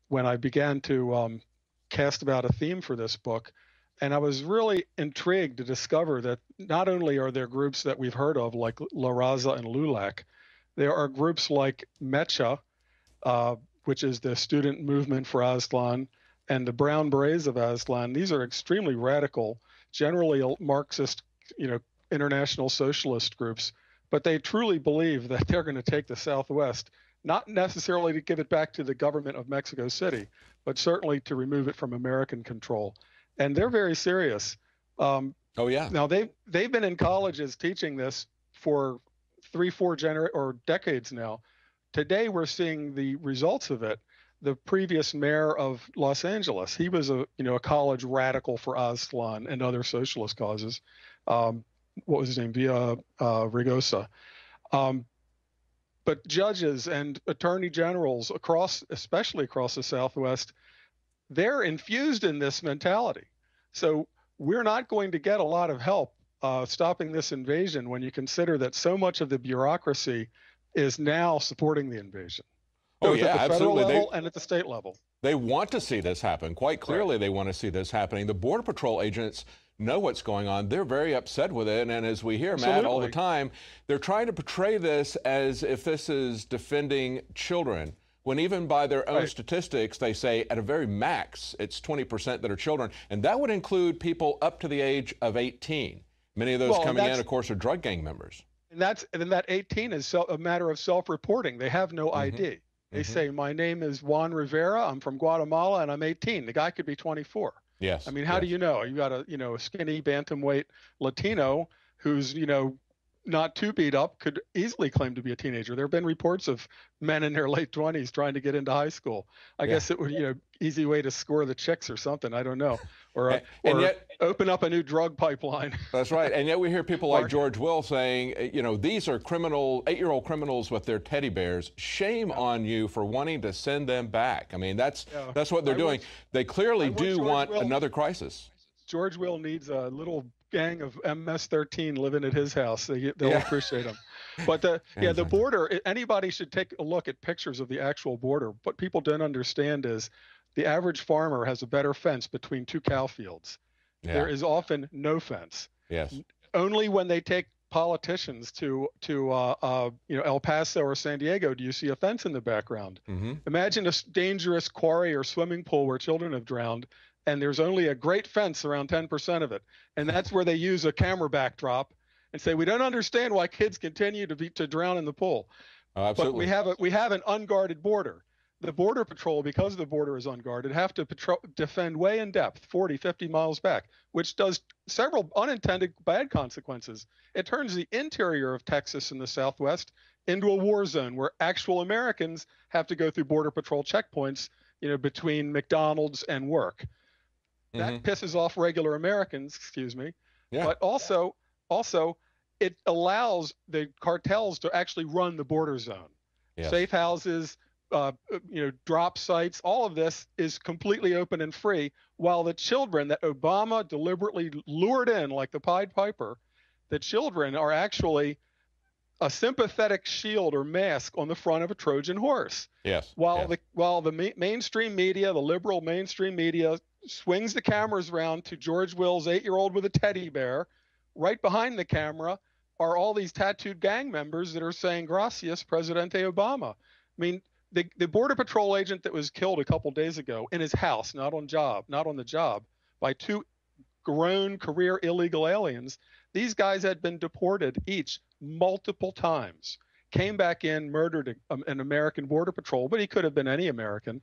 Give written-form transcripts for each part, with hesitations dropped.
when I began to cast about a theme for this book. And I was really intrigued to discover that not only are there groups that we've heard of, like La Raza and LULAC, there are groups like MECHA, which is the Student Movement for Aztlan, and the Brown Berets of Aztlan. These are extremely radical, generally Marxist, international socialist groups, but they truly believe that they're going to take the Southwest, not necessarily to give it back to the government of Mexico City, but certainly to remove it from American control. And they're very serious. Oh yeah. Now they've been in colleges teaching this for 3-4 decades now. Today we're seeing the results of it. The previous mayor of Los Angeles, he was a college radical for Aztlan and other socialist causes. What was his name? Villa Rigosa. But judges and attorney generals especially across the Southwest, they're infused in this mentality. So we're not going to get a lot of help stopping this invasion when you consider that so much of the bureaucracy is now supporting the invasion. Oh Both yeah, at the absolutely. federal level and at the state level. They want to see this happen. Quite clearly, Right. they want to see this happening. The Border Patrol agents know what's going on. They're very upset with it. And as we hear, Matt, all the Absolutely. time, they're trying to portray this as if this is defending children, when even by their own Right. statistics, they say at a very max, it's 20% that are children. And that would include people up to the age of 18. Many of those Well, coming in, of course, are drug gang members. and that 18 is a matter of self-reporting. They have no ID. They say, my name is Juan Rivera, I'm from Guatemala, and I'm 18. The guy could be 24. Yes. I mean, how do you know? You got a skinny bantamweight Latino who's, not too beat up, could easily claim to be a teenager. There have been reports of men in their late 20s trying to get into high school. I guess it would, easy way to score the chicks or something. I don't know. Or yet, open up a new drug pipeline. That's right. And yet we hear people like George Will saying, these are 8-year-old criminals with their teddy bears. Shame on you for wanting to send them back. I mean, that's what they're doing. They clearly do want another crisis. George Will needs a little gang of MS-13 living at his house. They'll appreciate him. But the border, anybody should take a look at pictures of the actual border. What people don't understand is the average farmer has a better fence between two cow fields. Yeah. There is often no fence. Yes. Only when they take politicians to El Paso or San Diego do you see a fence in the background. Imagine a dangerous quarry or swimming pool where children have drowned, and there's only a great fence around 10% of it. And that's where they use a camera backdrop and say, we don't understand why kids continue to drown in the pool. Oh, absolutely. But we have an unguarded border. The Border Patrol, because the border is unguarded, have to defend way in depth, 40, 50 miles back, which does several unintended bad consequences. It turns the interior of Texas and the Southwest into a war zone where actual Americans have to go through Border Patrol checkpoints, between McDonald's and work. That pisses off regular Americans, excuse me. Yeah. But also it allows the cartels to actually run the border zone. Yes. Safe houses, drop sites, all of this is completely open and free, while the children that Obama deliberately lured in like the Pied Piper, the children are actually a sympathetic shield or mask on the front of a Trojan horse. Yes. While the mainstream media, the liberal mainstream media, swings the cameras around to George Will's 8-year-old with a teddy bear. Right behind the camera are all these tattooed gang members that are saying, "Gracias, Presidente Obama." I mean, the Border Patrol agent that was killed a couple days ago in his house, not on the job, by two grown career illegal aliens. These guys had been deported each multiple times, came back in, murdered an American Border Patrol, but he could have been any American.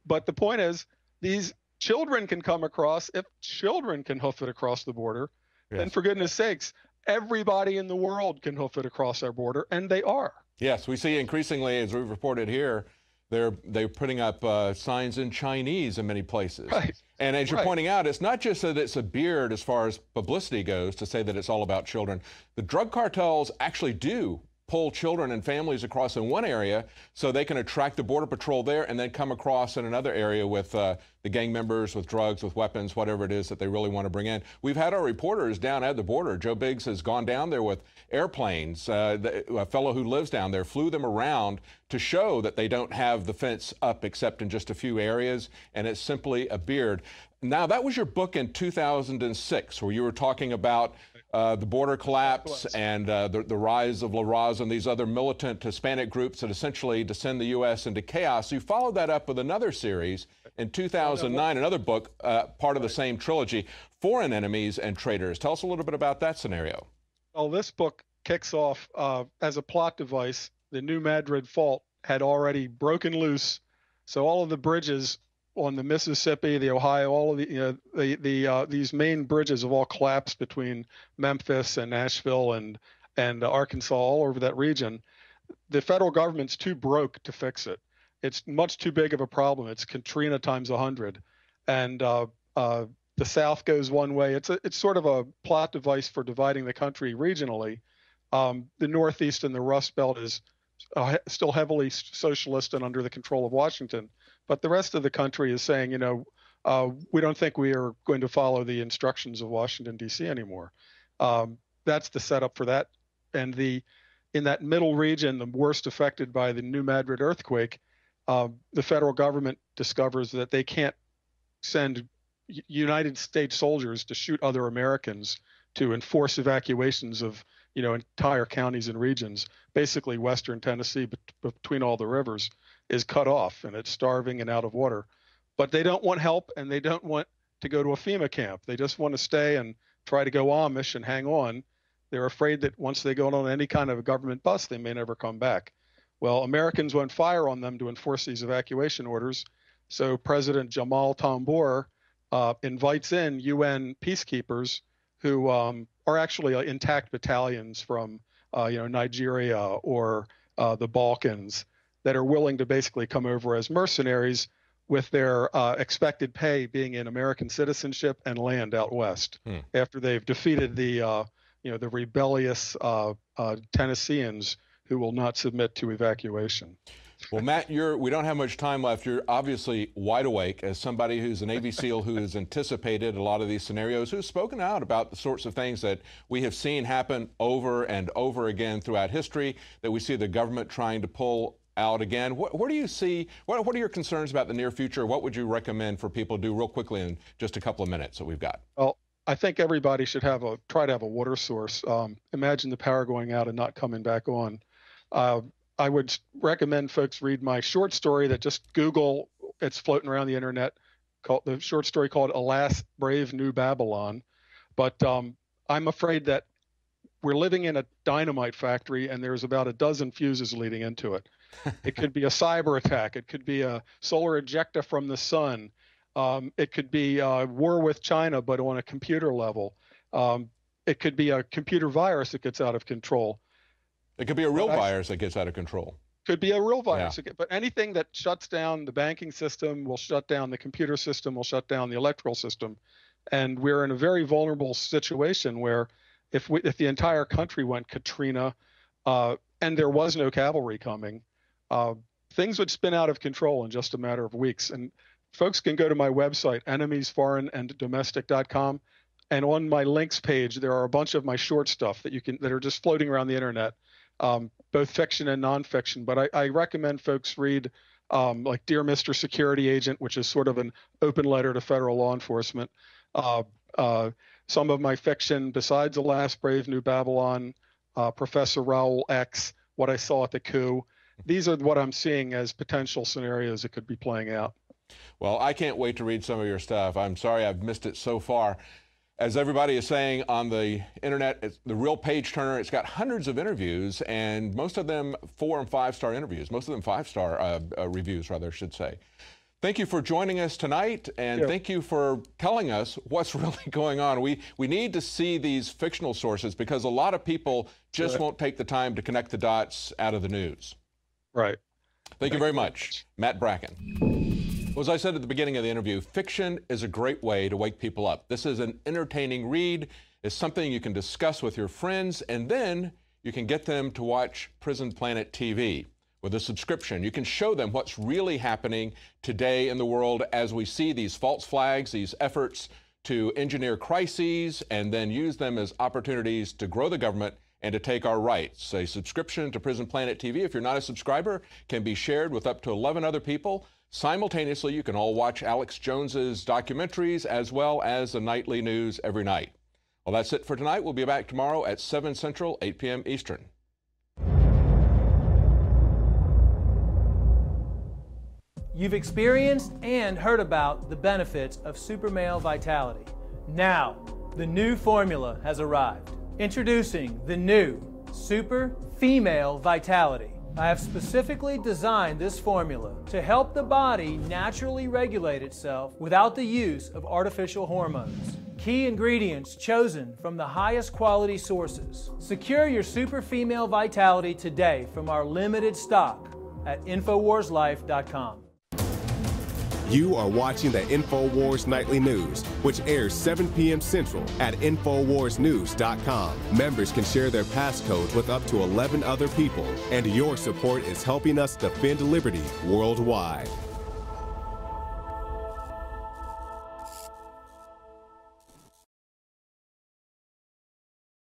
But the point is, these children can come across. If children can hoof it across the border, then for goodness sakes, everybody in the world can hoof it across our border, and they are. Yes, we see increasingly, as we've reported here, they're putting up signs in Chinese in many places. Right. And as you're pointing out, it's not just that it's a beard as far as publicity goes to say that it's all about children. The drug cartels actually do pull children and families across in one area so they can attract the Border Patrol there and then come across in another area with the gang members, with drugs, with weapons, whatever it is that they really want to bring in. We've had our reporters down at the border. Joe Biggs has gone down there with airplanes. A fellow who lives down there flew them around to show that they don't have the fence up except in just a few areas, and it's simply a beard. Now, that was your book in 2006, where you were talking about the border collapse and the rise of La Raza and these other militant Hispanic groups that essentially descend the U.S. into chaos. You followed that up with another series in 2009, another book, part of the same trilogy, Foreign Enemies and Traitors. Tell us a little bit about that scenario. Well, this book kicks off as a plot device. The New Madrid Fault had already broken loose, so all of the bridges on the Mississippi, the Ohio, all of the these main bridges have all collapsed between Memphis and Nashville and Arkansas, all over that region. The federal government's too broke to fix it. It's much too big of a problem. It's Katrina times 100, and the South goes one way. It's sort of a plot device for dividing the country regionally. The Northeast and the Rust Belt is still heavily socialist and under the control of Washington. But the rest of the country is saying, we don't think we are going to follow the instructions of Washington, D.C. anymore. That's the setup for that. And in that middle region, the worst affected by the New Madrid earthquake, the federal government discovers that they can't send United States soldiers to shoot other Americans to enforce evacuations of entire counties and regions. Basically, Western Tennessee, between all the rivers, is cut off, and it's starving and out of water. But they don't want help, and they don't want to go to a FEMA camp. They just want to stay and try to go Amish and hang on. They're afraid that once they go on any kind of a government bus, they may never come back. Well, Americans won't fire on them to enforce these evacuation orders. So President Jamal Tambor invites in UN peacekeepers who are actually intact battalions from Nigeria or the Balkans that are willing to basically come over as mercenaries, with their expected pay being in American citizenship and land out west, after they've defeated the rebellious Tennesseans who will not submit to evacuation. Well, Matt, we don't have much time left. You're obviously wide awake as somebody who's a Navy SEAL who has anticipated a lot of these scenarios, who's spoken out about the sorts of things that we have seen happen over and over again throughout history, that we see the government trying to pull out again. What do you see? What are your concerns about the near future? What would you recommend for people to do real quickly in just a couple of minutes that we've got? Well, I think everybody should try to have a water source. Imagine the power going out and not coming back on. I would recommend folks read my short story that just Google. It's floating around the internet. The short story called "Alas, Brave New Babylon." But I'm afraid that we're living in a dynamite factory, and there's about a dozen fuses leading into it. It could be a cyber attack. It could be a solar ejecta from the sun. It could be a war with China, but on a computer level. It could be a computer virus that gets out of control. It could be a real virus that gets out of control. Could be a real virus. Yeah. But anything that shuts down the banking system will shut down the computer system, will shut down the electrical system. And we're in a very vulnerable situation where if the entire country went Katrina and there was no cavalry coming, things would spin out of control in just a matter of weeks. And folks can go to my website, enemiesforeignanddomestic.com. And on my links page, there are a bunch of my short stuff that are just floating around the internet. Both fiction and nonfiction, but I recommend folks read like Dear Mr. Security Agent, which is sort of an open letter to federal law enforcement. Some of my fiction, besides Alas, Brave New Babylon, Professor Raoul X, What I Saw at the Coup. These are what I'm seeing as potential scenarios that could be playing out. Well, I can't wait to read some of your stuff. I'm sorry I've missed it so far. As everybody is saying on the internet, it's the real page turner. It's got hundreds of interviews, and most of them 4- and 5-star interviews. Most of them 5-star reviews, rather, I should say. Thank you for joining us tonight, and thank you for telling us what's really going on. We need to see these fictional sources because a lot of people just won't take the time to connect the dots out of the news. Right. Thank you very much. Matt Bracken. Well, as I said at the beginning of the interview, fiction is a great way to wake people up. This is an entertaining read. It's something you can discuss with your friends, and then you can get them to watch Prison Planet TV. With a subscription, you can show them what's really happening today in the world as we see these false flags, these efforts to engineer crises and then use them as opportunities to grow the government and to take our rights. A subscription to Prison Planet TV, if you're not a subscriber, can be shared with up to 11 other people. Simultaneously, you can all watch Alex Jones's documentaries as well as the nightly news every night. Well, that's it for tonight. We'll be back tomorrow at 7 Central, 8 p.m. Eastern. You've experienced and heard about the benefits of super male vitality. Now, the new formula has arrived. Introducing the new Super Female Vitality. I have specifically designed this formula to help the body naturally regulate itself without the use of artificial hormones. Key ingredients chosen from the highest quality sources. Secure your Super Female Vitality today from our limited stock at InfoWarsLife.com. You are watching the InfoWars Nightly News, which airs 7 p.m. Central at InfoWarsNews.com. Members can share their passcodes with up to 11 other people, and your support is helping us defend liberty worldwide.